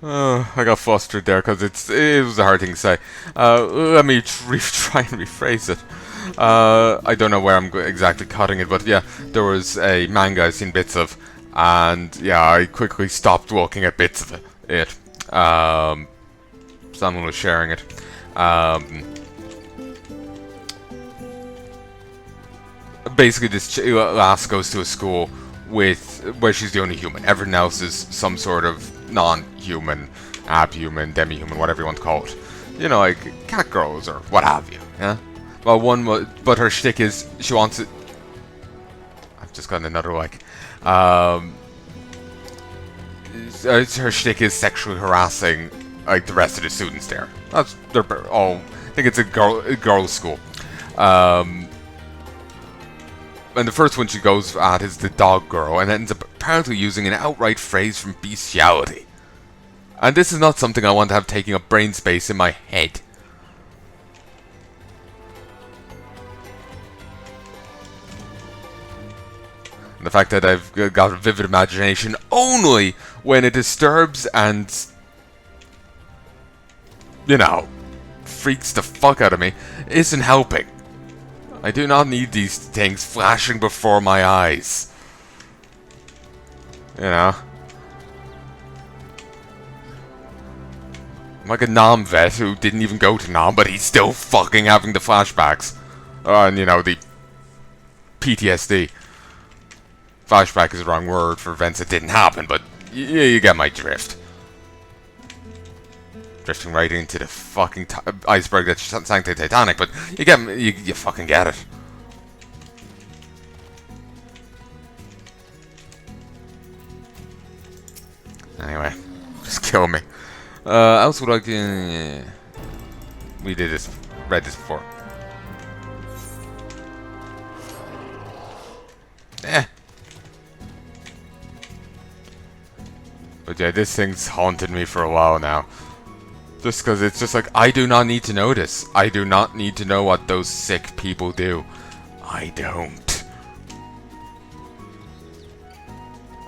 I got flustered there because it was a hard thing to say. Let me try and rephrase it. I don't know where I'm exactly cutting it, but yeah, there was a manga I've seen bits of, and yeah, I quickly stopped looking at bits of it. Someone was sharing it. Basically, this lass goes to a school where she's the only human. Everyone else is some sort of non-human, abhuman, demi-human, whatever you want to call it. You know, like cat girls or what have you. Yeah. Well, but her shtick is she wants it. I've just gotten another like. Her shtick is sexually harassing like the rest of the students there. They're all. I think it's a girls' school. And the first one she goes at is the dog girl, and ends up apparently using an outright phrase from bestiality. And this is not something I want to have taking up brain space in my head. And the fact that I've got a vivid imagination only when it disturbs and, you know, freaks the fuck out of me isn't helping. I do not need these things flashing before my eyes. You know? I'm like a Nam vet who didn't even go to Nam, but he's still fucking having the flashbacks. And, you know, the PTSD. Flashback is the wrong word for events that didn't happen, but you get my drift. Drifting right into the fucking iceberg that sank the Titanic, but you fucking get it. Anyway, just kill me. Else would like to. We read this before. But yeah, this thing's haunted me for a while now. Just because it's just like, I do not need to know this. I do not need to know what those sick people do. I don't.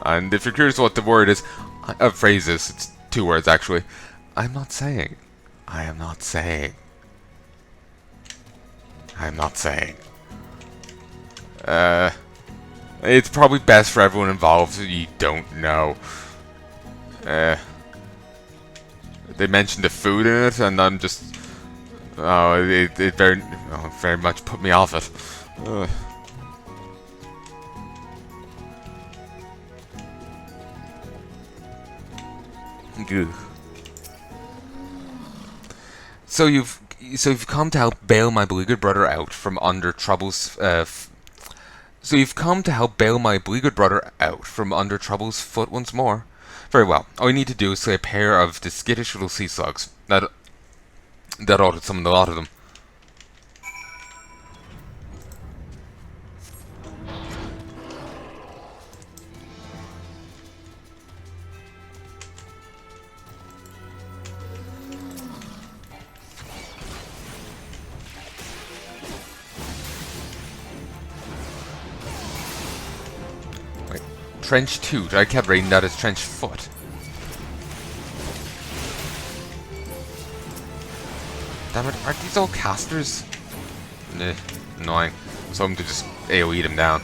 And if you're curious what the word is, phrase is, it's 2 words actually. I'm not saying. I am not saying. I'm not saying. It's probably best for everyone involved if you don't know. They mentioned the food in it, and I'm just... Oh, it very much put me off it. So you've come to help bail my beleaguered brother out from under troubles. So you've come to help bail my beleaguered brother out from under trouble's foot once more. Very well. All you need to do is slay a pair of the skittish little sea slugs. That ought to summon a lot of them. Wait, Trench Toot. I kept reading that as Trench Foot. Damn it, aren't these all casters? Annoying. So I'm to just AoE them down.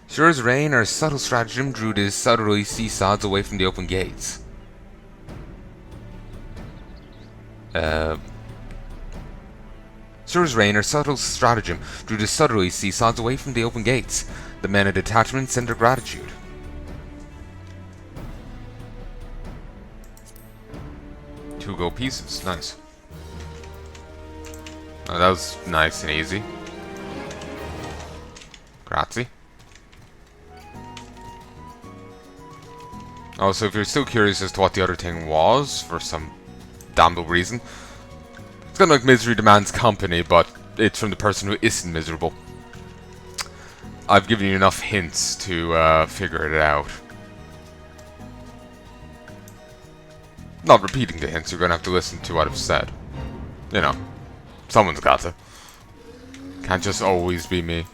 Sure as rain, our subtle stratagem drew the southerly seasods away from the open gates. Sure as rain, our subtle stratagem drew the southerly seasods away from the open gates. The men of detachment sent their gratitude. 2 gold pieces. Nice. Oh, that was nice and easy. Grazie. Also, if you're still curious as to what the other thing was, for some damnable reason, it's kind of like misery demands company, but it's from the person who isn't miserable. I've given you enough hints to figure it out. Not repeating the hints, you're going to have to listen to what I've said. You know, someone's got to. Can't just always be me.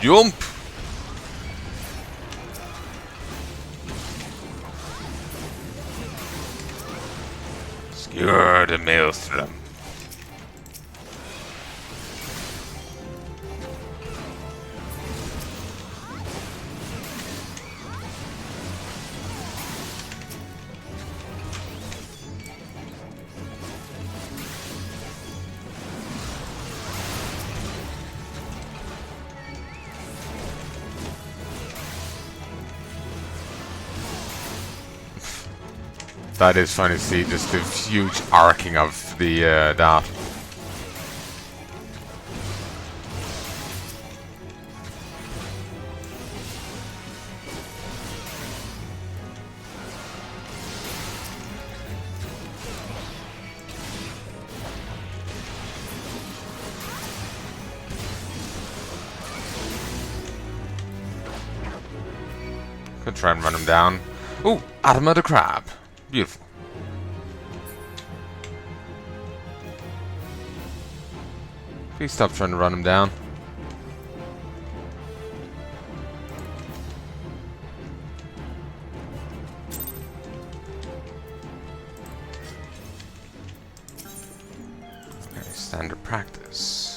Jump! Skewer the maelstrom. That is funny to see, just the huge arcing of the that. Could try and run him down. Ooh, Atma the crab. Beautiful. Please stop trying to run him down. Okay, standard practice.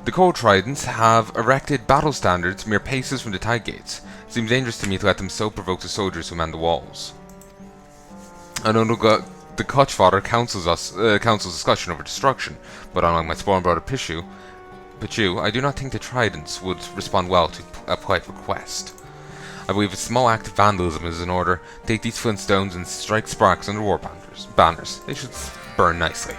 The cold tridents have erected battle standards mere paces from the tide gates. It seems dangerous to me to let them so provoke the soldiers who man the walls. I know the Kochfather counsels discussion over destruction, but unlike my spawn brother Pichu, I do not think the tridents would respond well to a polite request. I believe a small act of vandalism is in order. Take these flint stones and strike sparks under war banners. They should burn nicely.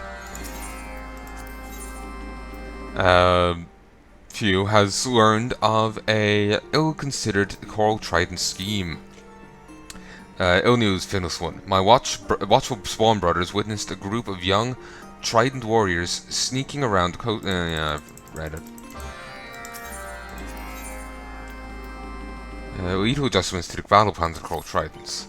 Few has learned of a ill-considered coral trident scheme. Ill news, Finless one. My watchful spawn brothers witnessed a group of young trident warriors sneaking around the coast. Yeah, I've read it. Little adjustments to the battle plans of coral tridents.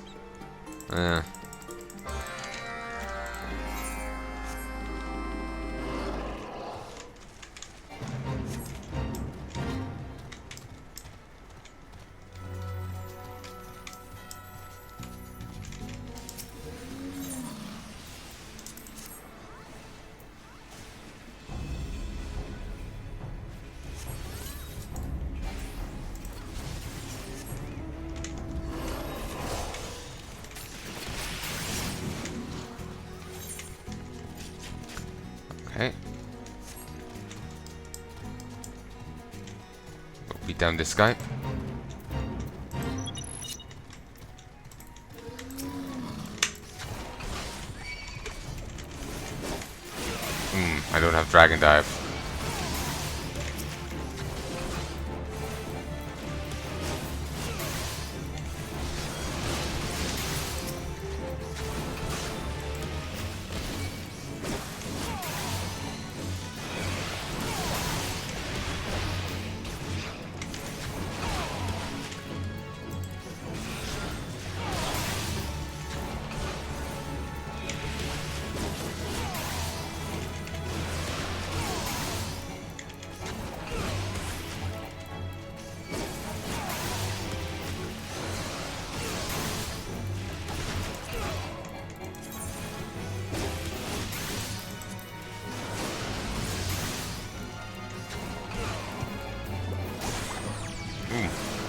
Okay. Go beat down this guy. I don't have Dragon Dive.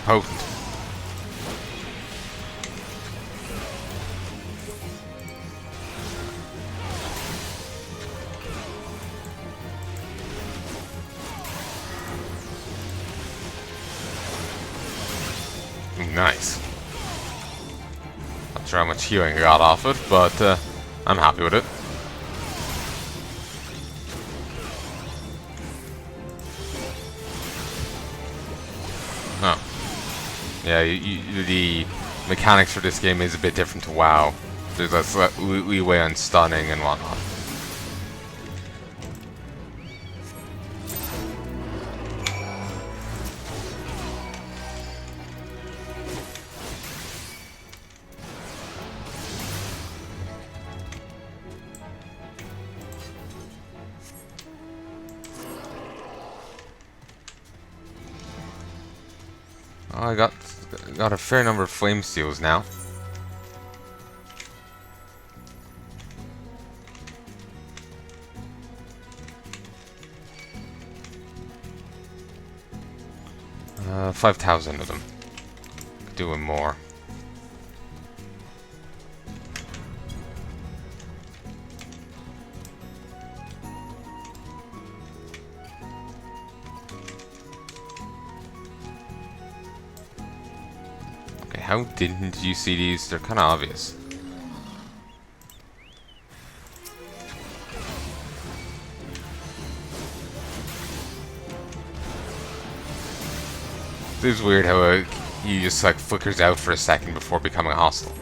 Potent. Nice. Not sure how much healing I got off it, but I'm happy with it. Oh. Yeah, the mechanics for this game is a bit different to WoW. There's less leeway on stunning and whatnot. Oh, I got a fair number of flame steals now. Uh, 5,000 of them. Could do with more. Okay, how didn't you see these? They're kind of obvious. It is weird how he just like flickers out for a second before becoming hostile.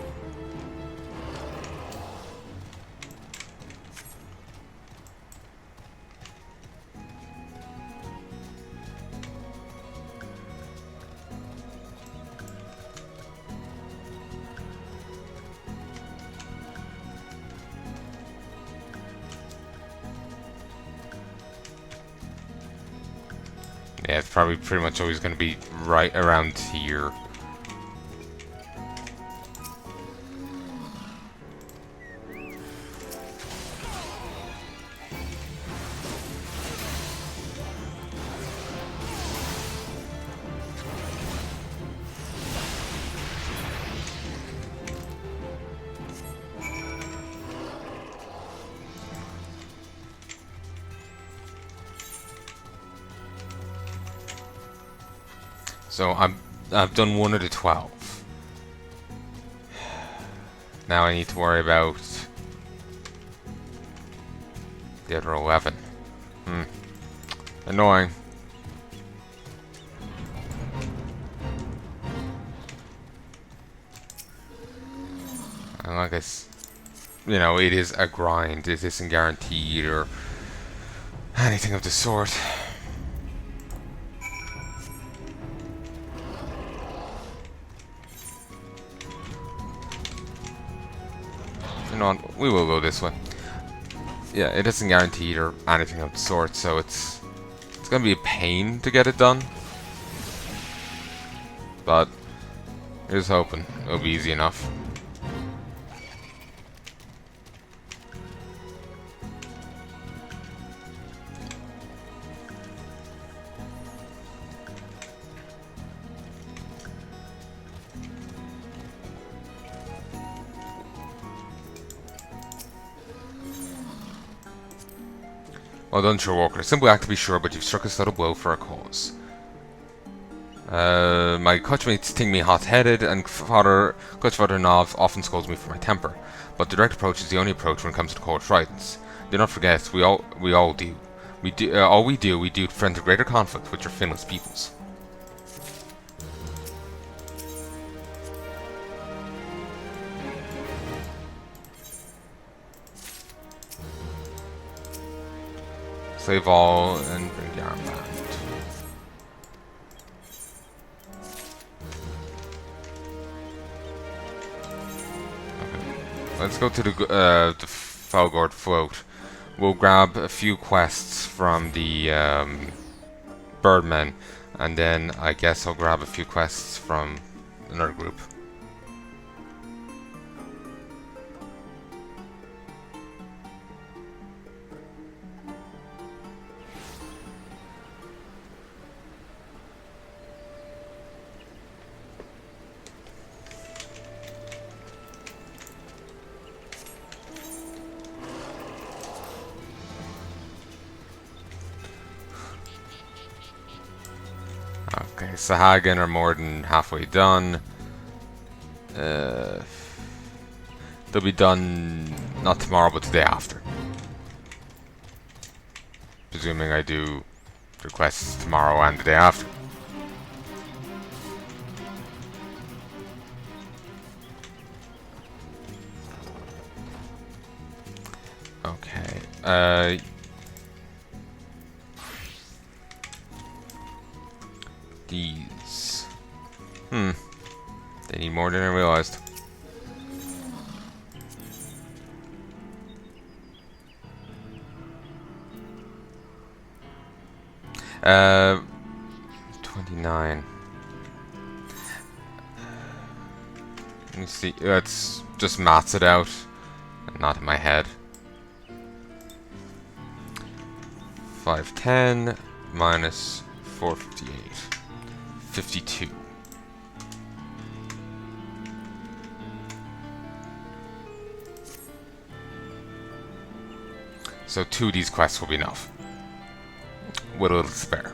Yeah, it's probably pretty much always going to be right around here. So I've done one of the 12. Now I need to worry about the other 11. Annoying. And like you know, it is a grind. It isn't guaranteed or anything of the sort. You know what, we will go this way. Yeah, it isn't guaranteed or anything of the sort, so it's gonna be a pain to get it done. But here's hoping it'll be easy enough. Well done, Sure Walker. Simple act to be sure, but you've struck a subtle blow for a cause. My coachmates think me hot-headed, and Coach Father Nav often scolds me for my temper. But the direct approach is the only approach when it comes to court rights. Do not forget, we all do. All we do to prevent a greater conflict with your finless peoples. Save all and bring the arm back. Okay. Let's go to the Falgord float. We'll grab a few quests from the Birdmen, and then I guess I'll grab a few quests from another group. Okay, Sahagin are more than halfway done. Uh, they'll be done not tomorrow, but the day after. Presuming I do requests tomorrow and the day after. Okay. These. They need more than I realized. Uh, 29. Let me see. Let's just maths it out. Not in my head. 510 minus 458. 52. So 2 of these quests will be enough. With a little spare.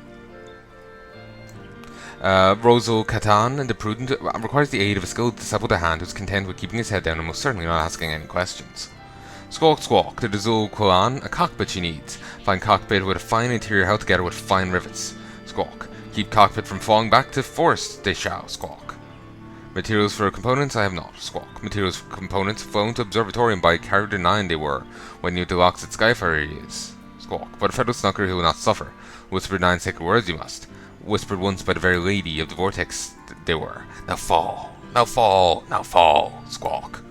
Ul'dah, the Prudent, requires the aid of a skilled discipled hand who's content with keeping his head down and most certainly not asking any questions. Squawk Squawk, the Ul'dah, a cockpit she needs. Fine cockpit with a fine interior held together with fine rivets. Squawk. Keep cockpit from falling back to forest, they shall. Squawk. Materials for components I have not. Squawk. Materials for components flown to Observatorium by Carrier 9 they were, when you delocks at Skyfire is. Squawk. But a federal snucker who will not suffer. Whispered 9 sacred words you must. Whispered once by the very lady of the vortex they were. Now fall. Now fall. Now fall. Squawk.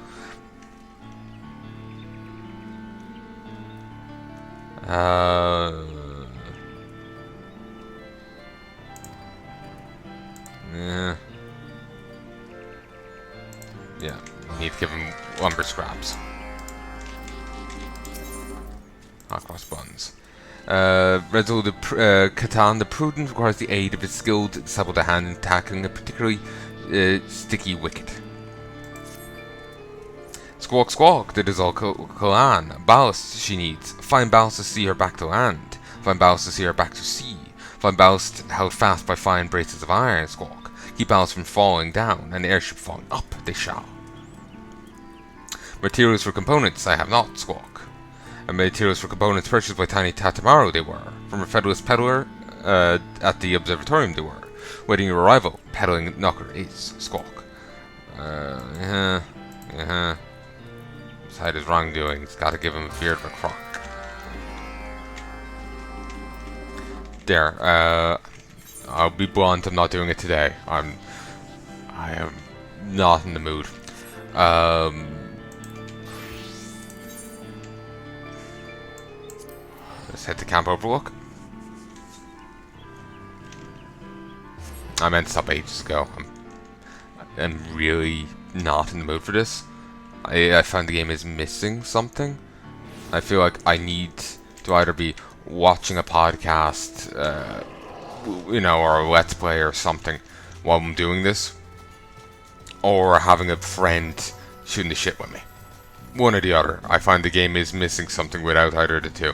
Yeah, need to give him lumber scraps. Hot cross buns. Ul'dah, the Prudent, requires the aid of a skilled discipled hand in tackling a particularly sticky wicket. Squawk Squawk, the Ul'dah, ballast she needs. Find ballast to see her back to land. Find ballast to see her back to sea. Find ballast held fast by fine braces of iron. Squawk. Keep ballast from falling down, and the airship falling up, they shall. Materials for components I have not. Squawk. And materials for components purchased by Tiny Tatamaru they were. From a Federalist peddler at the Observatorium they were. Waiting your arrival. Peddling knocker is. Squawk. Beside his wrongdoings, gotta give him a beard of a crock. There, I'll be blunt, I'm not doing it today. I am not in the mood. Let's head to Camp Overlook. I meant to stop ages ago. I'm really not in the mood for this. I find the game is missing something. I feel like I need to either be watching a podcast, you know, or a let's play or something while I'm doing this, or having a friend shooting the shit with me. One or the other. I find the game is missing something without either of the two.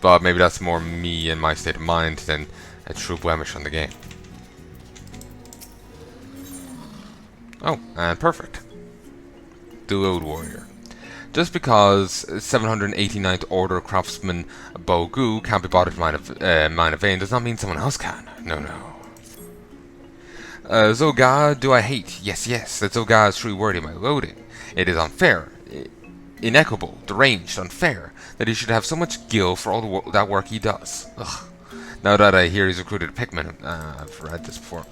But maybe that's more me and my state of mind than a true blemish on the game. Oh, and perfect. The Load Warrior. Just because 789th Order Craftsman Bogu can't be bothered to mine a vein does not mean someone else can. No. Zul'dah do I hate? Yes, that Zul'dah is truly worthy of my loading. It is unfair, inequitable, deranged, unfair, that he should have so much gil for all that work he does. Ugh. Now that I hear he's recruited a Pikmin, I've read this before.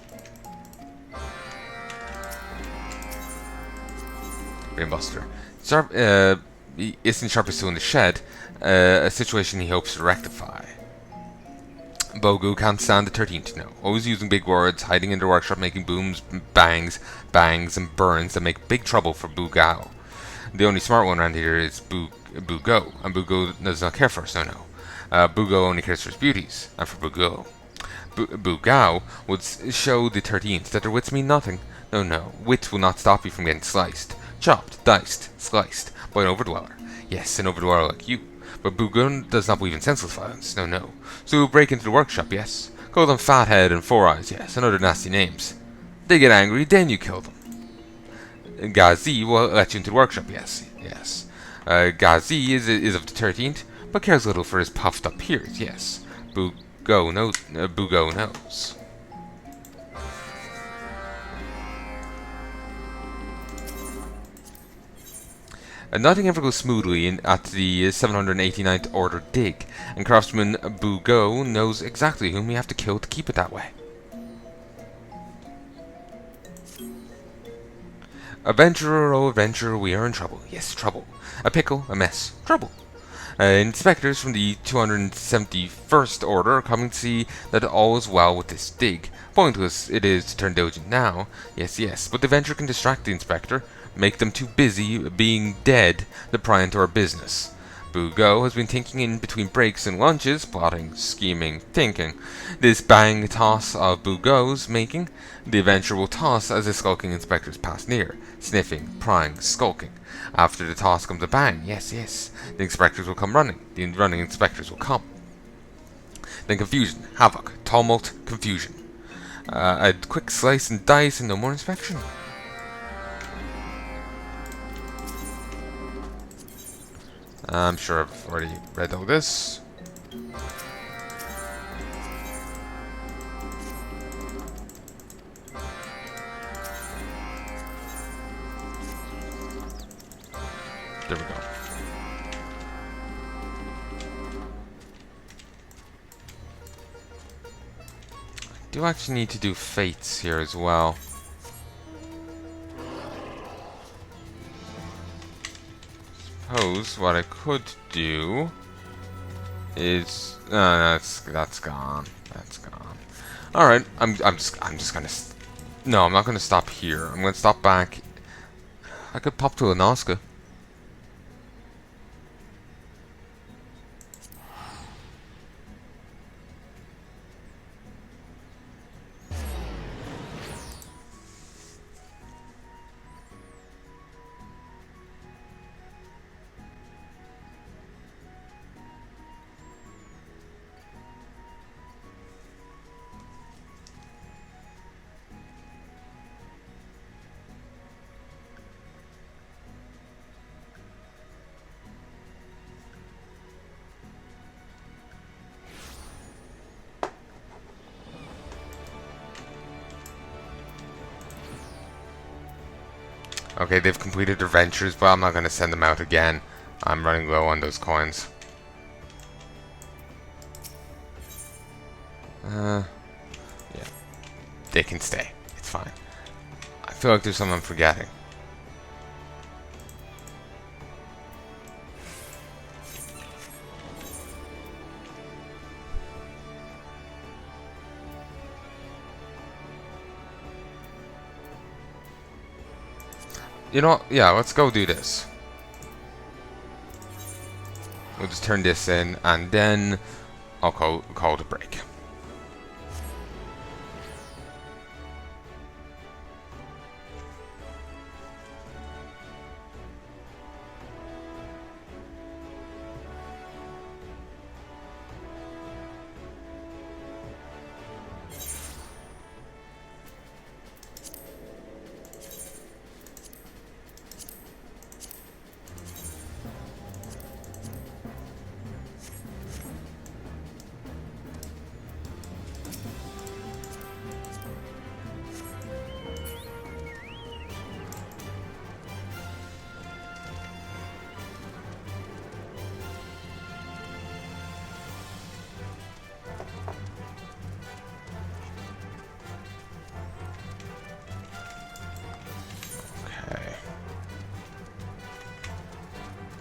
Brainbuster. Isn't Sharp is still in the shed, a situation he hopes to rectify. Bogu can't stand the 13th, no. Always using big words, hiding in the workshop, making booms, bangs, and burns that make big trouble for Bugao. The only smart one around here is Bugo, and Bugo does not care for us, no. Bugo only cares for his beauties, and for Bugo. Bugao would show the 13th that their wits mean nothing. No. Wit will not stop you from getting sliced. Chopped, diced, sliced, by an overdweller. Yes, an overdweller like you. But Bugun does not believe in senseless violence, no. So we'll break into the workshop, yes. Call them Fathead and Four Eyes, yes, and other nasty names. They get angry, then you kill them. Gazi will let you into the workshop. Yes, yes. Gazi is of the 13th, but cares little for his puffed up peers. Yes, Bugo knows. Bugo knows. Nothing ever goes smoothly at the 789th Order dig, and Craftsman Bugo knows exactly whom we have to kill to keep it that way. Adventurer, oh adventurer, we are in trouble. Yes, trouble. A pickle, a mess, trouble. Inspectors from the 271st Order are coming to see that all is well with this dig. Pointless it is to turn diligent now. Yes, yes, but the adventurer can distract the inspector, make them too busy being dead to pry into our business. Bugo has been thinking in between breaks and lunches, plotting, scheming, thinking. This bang toss of Bugo's making, the adventurer will toss as the skulking inspectors pass near, sniffing, prying, skulking. After the toss comes a bang, yes, yes, the inspectors will come running, the running inspectors will come. Then confusion, havoc, tumult, confusion. A quick slice and dice and no more inspection. I'm sure I've already read all this. There we go. I do actually need to do fates here as well. Suppose what I could do is that's gone. That's gone. All right, I'm just gonna. No, I'm not gonna stop here. I'm gonna stop back. I could pop to Alaska. Okay, they've completed their ventures, but I'm not going to send them out again. I'm running low on those coins. Yeah. They can stay. It's fine. I feel like there's something I'm forgetting. You know what? Yeah, let's go do this. We'll just turn this in, and then I'll call it a break.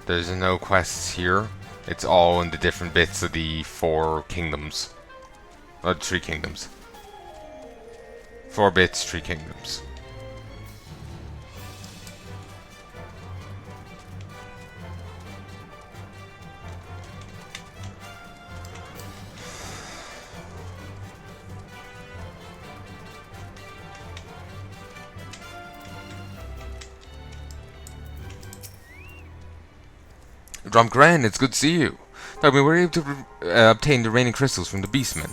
There's no quests here. It's all in the different bits of the 4 kingdoms. Or 3 kingdoms. 4 bits, 3 kingdoms. Drumgren, it's good to see you. Now, we were able to obtain the remaining crystals from the Beastmen.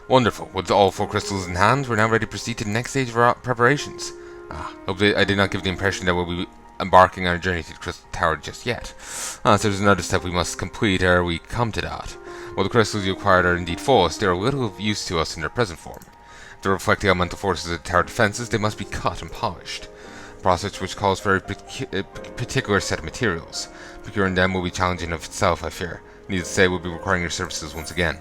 Wonderful. With all 4 crystals in hand, we're now ready to proceed to the next stage of our preparations. Hope I did not give the impression that we'll be embarking on a journey to the Crystal Tower just yet. So there's another step we must complete ere we come to that. While the crystals you acquired are indeed false, they are little of use to us in their present form. To reflect the elemental forces of the tower defenses, they must be cut and polished. A process which calls for a particular set of materials. Procuring them will be challenging of itself, I fear. Needless to say, we'll be requiring your services once again.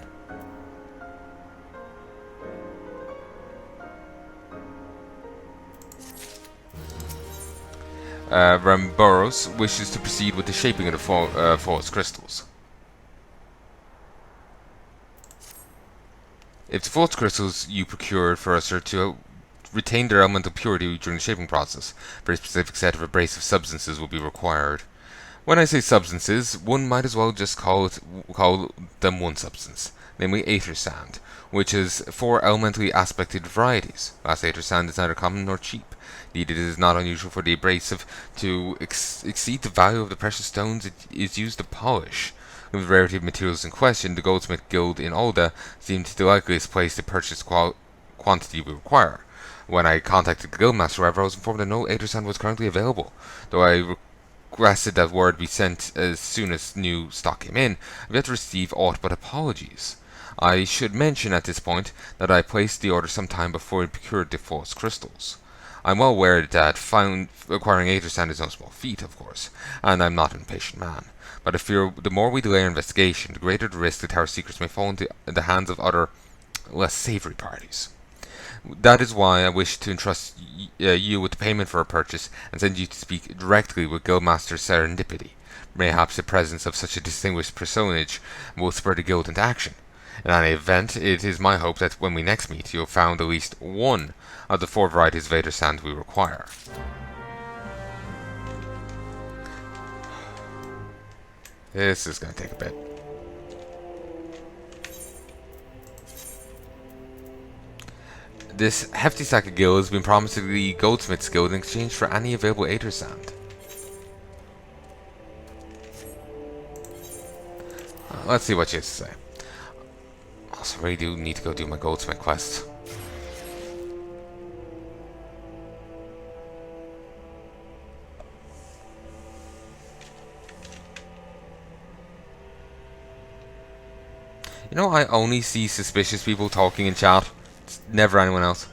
Ramboros wishes to proceed with the shaping of the false crystals. If the false crystals you procured for us are to retain their elemental purity during the shaping process, a very specific set of abrasive substances will be required. When I say substances, one might as well just call them one substance, namely aether sand, which has 4 elementally aspected varieties. Last aether sand is neither common nor cheap. Indeed, it is not unusual for the abrasive to exceed the value of the precious stones it is used to polish. With the rarity of materials in question, the goldsmith guild in Ul'dah seemed the likeliest place to purchase quantity we require. When I contacted the guildmaster, however, I was informed that no aether sand was currently available. Though I requested that word be sent as soon as new stock came in, I've yet to receive aught but apologies. I should mention at this point that I placed the order some time before I procured the false crystals. I'm well aware that acquiring aether sand is no small feat, of course, and I'm not an impatient man. But I fear the more we delay our investigation, the greater the risk the tower secrets may fall into the hands of other, less savory parties. That is why I wish to entrust you with the payment for our purchase and send you to speak directly with Guildmaster Serendipity. Mayhaps the presence of such a distinguished personage will spur the guild into action. In any event, it is my hope that when we next meet, you have found at least one of the 4 varieties of aether sand we require. This is going to take a bit. This hefty sack of gil has been promised to the Goldsmith's Guild in exchange for any available aether sand. Let's see what she has to say. Also, I really do need to go do my Goldsmith quest. You know, I only see suspicious people talking in chat. It's never anyone else.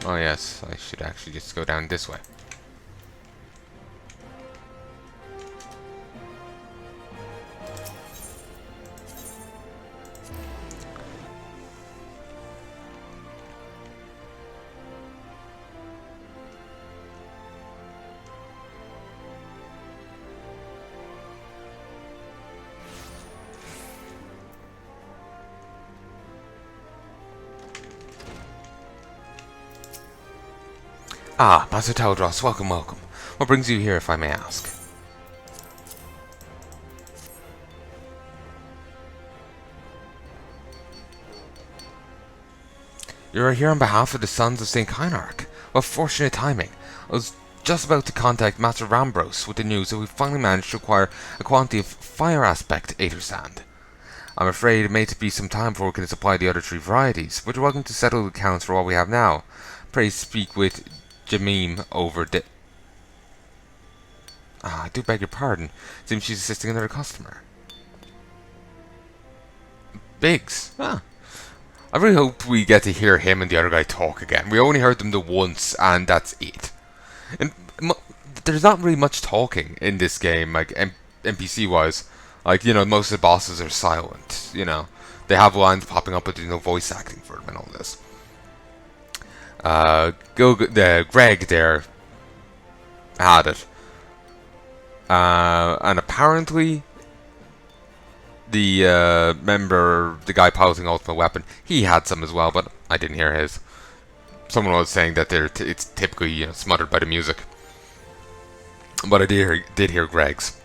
Oh yes, I should actually just go down this way. Ah, Master Taldros, welcome, welcome. What brings you here, if I may ask? You are here on behalf of the Sons of St. Kynark. What fortunate timing. I was just about to contact Master Rambros with the news that we finally managed to acquire a quantity of fire aspect aether sand. I'm afraid it may be some time before we can supply the other 3 varieties, but you're welcome to settle the accounts for what we have now. Pray speak with Jamim over the... I do beg your pardon. Seems she's assisting another customer. Biggs? I really hope we get to hear him and the other guy talk again. We only heard them the once, and that's it. And there's not really much talking in this game, like NPC-wise. Like, you know, most of the bosses are silent, you know. They have lines popping up, but there's no voice acting for them and all this. Greg there had it. And apparently the the guy piloting Ultimate Weapon, he had some as well, but I didn't hear his. Someone was saying that it's typically, you know, smothered by the music. But I did hear Greg's.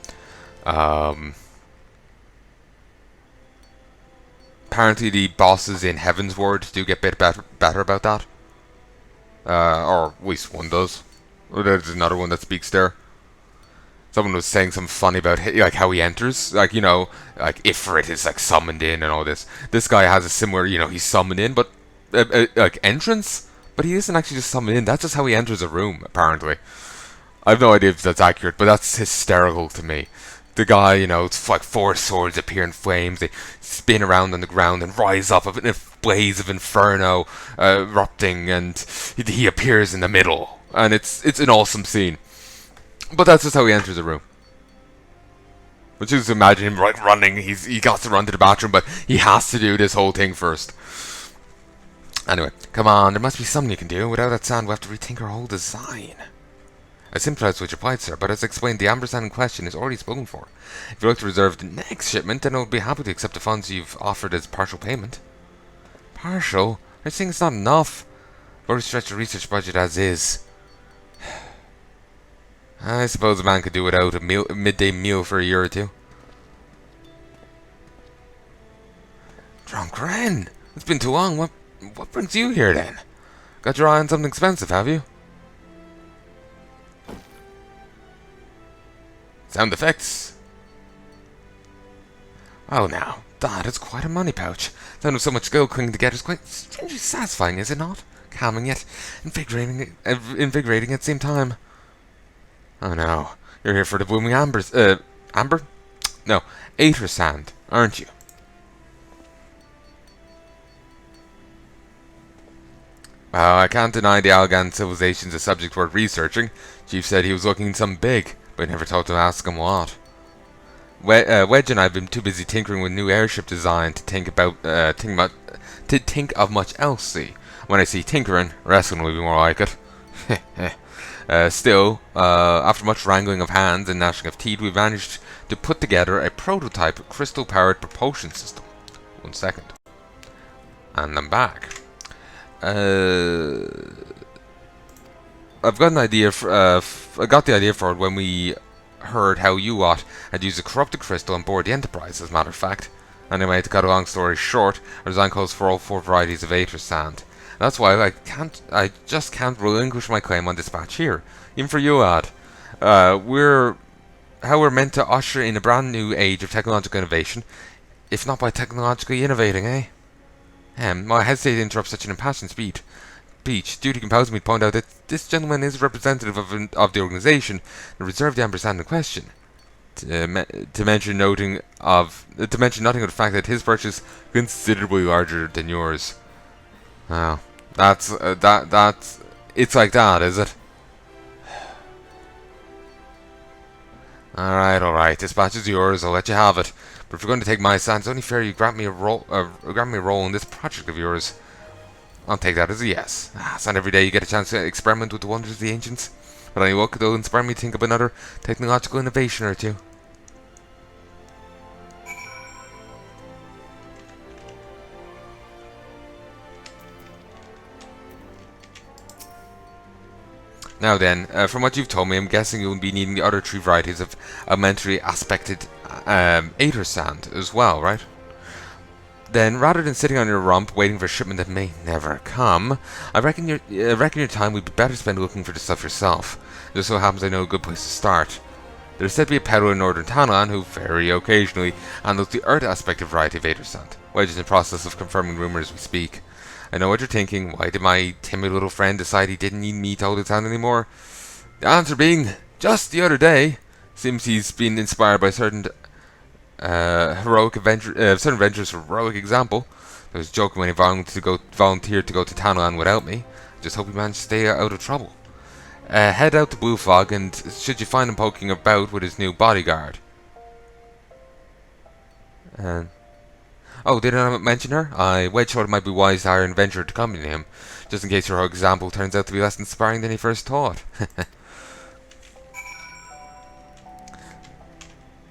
Apparently the bosses in Heaven's Ward do get a bit better about that. Or at least one does. Oh, there's another one that speaks there. Someone was saying something funny about like how he enters, like like Ifrit is like summoned in and all this. This guy has a similar, he's summoned in, but like entrance, but he isn't actually just summoned in. That's just how he enters a room, apparently. I have no idea if that's accurate, but that's hysterical to me. The guy, it's like four swords appear in flames. They spin around on the ground and rise up in a blaze of inferno erupting, and he appears in the middle, and it's an awesome scene. But that's just how he enters a room. But just imagine him like running. He got to run to the bathroom, but he has to do this whole thing first. Anyway, come on. There must be something you can do. Without that sand, we'll have to rethink our whole design. I sympathize with your plight, sir, but as explained, the amber sand in question is already spoken for. If you'd like to reserve the next shipment, then I would be happy to accept the funds you've offered as partial payment. Partial? I think it's not enough. We've already stretched the research budget as is. I suppose a man could do without a midday meal for a year or two. Drunk Ren! It's been too long. What brings you here then? Got your eye on something expensive, have you? Sound effects. Oh now, that is quite a money pouch. Sound of so much gold clinging together is quite strangely satisfying, is it not? Calming yet invigorating at the same time. Oh no, you're here for the blooming amber? No, Aether sand, aren't you? Well, I can't deny the Algan civilization's a subject worth researching. Chief said he was looking something big, but I never thought to ask him what. Wedge and I have been too busy tinkering with new airship design to think of much else. See, when I see tinkering, wrestling will be more like it. Still, after much wrangling of hands and gnashing of teeth, we've managed to put together a prototype crystal-powered propulsion system. 1 second. And I'm back. I've got an idea. I got the idea for it when we heard how Ul'dah had used a corrupted crystal on board the Enterprise, as a matter of fact. Anyway, to cut a long story short, our design calls for all 4 varieties of Aether sand. That's why I just can't relinquish my claim on dispatch here. Even for Ul'dah. We're meant to usher in a brand new age of technological innovation, if not by technologically innovating, eh? I hesitate to interrupt such an impassioned speech. Duty compels me to point out that this gentleman is representative of the organization and reserve the amber sand in question. To mention nothing of the fact that his purchase is considerably larger than yours. Oh, that's it's like that, is it? All right. Dispatch is yours. I'll let you have it. But if you're going to take my sand, it's only fair you grant me a role in this project of yours. I'll take that as a yes. It's not every day you get a chance to experiment with the wonders of the ancients. But any luck, it'll inspire me to think of another technological innovation or two. Now then, from what you've told me, I'm guessing you'll be needing the other 3 varieties of elementary aspected Aether sand as well, right? Then, rather than sitting on your rump waiting for a shipment that may never come, I reckon your time would be better spent looking for the stuff yourself. It just so happens I know a good place to start. There's said to be a peddler in northern Tanlan who, very occasionally, handles the earth aspect of variety of Aether sand. Wedge is in the process of confirming rumours as we speak. I know what you're thinking. Why did my timid little friend decide he didn't need me to hold his hand anymore? The answer being, just the other day. Seems he's been inspired by certain certain adventures for heroic example. I was joking when he volunteered to go to Tanlan without me. Just hope he managed to stay out of trouble. Head out to Blue Fog, and should you find him poking about with his new bodyguard. Oh, did I not mention her? Wedge thought it might be wise to hire an adventurer to accompany him, just in case her example turns out to be less inspiring than he first thought.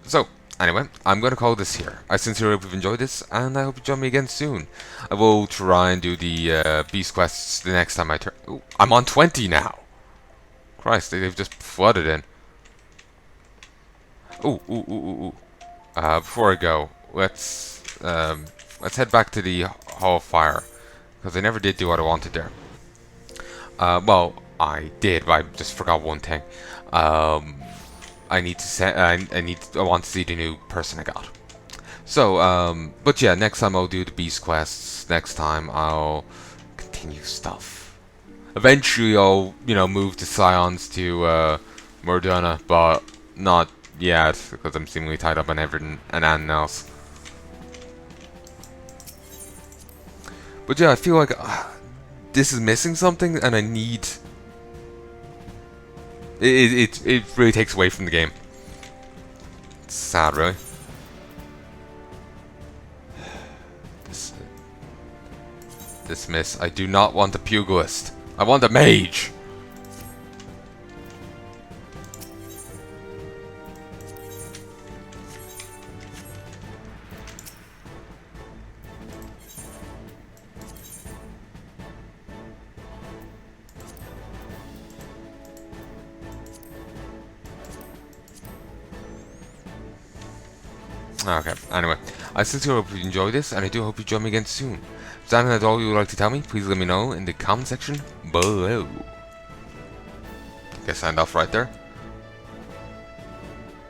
So, anyway, I'm going to call this here. I sincerely hope you've enjoyed this, and I hope you join me again soon. I will try and do the beast quests the next time I turn. Ooh, I'm on 20 now. Christ, they've just flooded in. Ooh. Before I go, let's head back to the Hall of Fire, because I never did do what I wanted there. Well, I did, but I just forgot one thing. I need to send. I want to see the new person I got. So, but yeah, next time I'll do the beast quests. Next time I'll continue stuff. Eventually, I'll move the scions to Morduna, but not yet because I'm seemingly tied up on everything and anything else. But yeah, I feel like this is missing something, and I need. It really takes away from the game. It's sad, really. Dismiss. I do not want a pugilist. I want a mage. Okay, anyway, I sincerely hope you enjoyed this, and I do hope you join me again soon. If that is all you would like to tell me, please let me know in the comment section below. Guess signed off right there.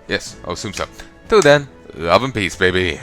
Yes, I'll assume so. Till then, love and peace, baby.